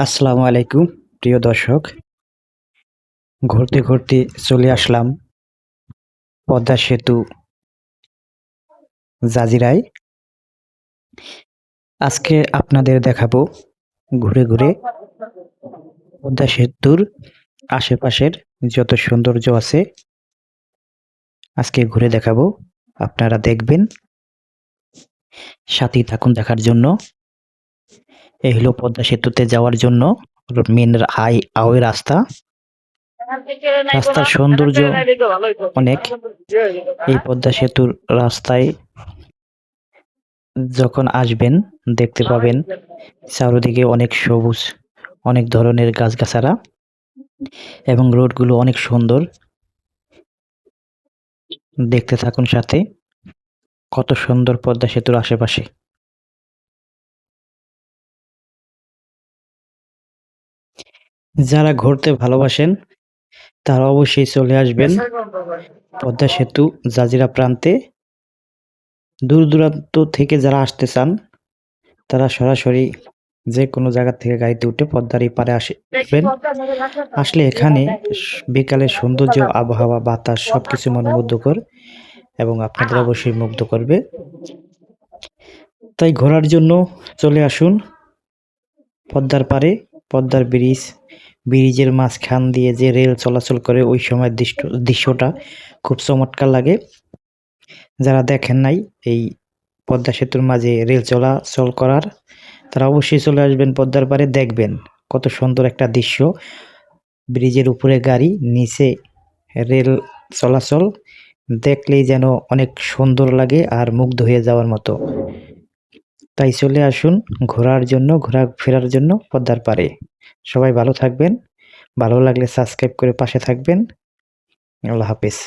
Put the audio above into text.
আসসালামু আলাইকুম প্রিয় দর্শক। ঘুরতে ঘুরতে চলে আসলাম পদ্মা সেতু জাজিরায়। আজকে আপনাদের দেখাবো ঘুরে ঘুরে পদ্মা সেতুর আশেপাশের যত সৌন্দর্য আছে আজকে ঘুরে দেখাবো। আপনারা দেখবেন, সাথেই থাকুন দেখার জন্য। এই হলো পদ্মা সেতুতে যাওয়ার জন্য মেন হাইওয়ে রাস্তা। রাস্তার সৌন্দর্য অনেক। এই পদ্মা সেতুর রাস্তায় যখন আসবেন দেখতে পাবেন চারদিকে অনেক সবুজ, অনেক ধরনের গাছগাছালা এবং রোডগুলো অনেক সুন্দর। দেখতে থাকুন সাথে, কত সুন্দর পদ্মা সেতুর আশেপাশে। যারা ঘুরতে ভালোবাসেন তারা অবশ্যই চলে আসবেন পদ্মা সেতু জাজিরা প্রান্তে। দূর দূরান্ত থেকে যারা আসতে চান তারা সরাসরি যে কোনো জায়গা থেকে গাড়িতে উঠে পদ্মার এই পারে আসবেন। আসলে এখানে বিকালের সৌন্দর্য, আবহাওয়া, বাতাস সবকিছু মনোমুগ্ধকর এবং আপনাদের অবশ্যই মুগ্ধ করবে। তাই ঘোরার জন্য চলে আসুন পদ্মার পাড়ে। পদ্মার ব্রিজের মাঝখান দিয়ে যে রেল চলাচল করে ওই সময় দৃশ্যটা খুব চমৎকার লাগে। যারা দেখেন নাই এই পদ্মা সেতুর মাঝে রেল চলাচল করার, তারা অবশ্যই চলে আসবেন পদ্মার পাড়ে, দেখবেন কত সুন্দর একটা দৃশ্য। ব্রিজের উপরে গাড়ি, নিচে রেল চলাচল দেখলেই যেন অনেক সুন্দর লাগে আর মুগ্ধ হয়ে যাওয়ার মতো। তাই চলে আসুন ঘোরার জন্য, ঘোরাফেরার জন্য পদ্মার পাড়ে। সবাই ভালো থাকবেন। ভালো লাগলে সাবস্ক্রাইব করে পাশে থাকবেন। আল্লাহ হাফেজ।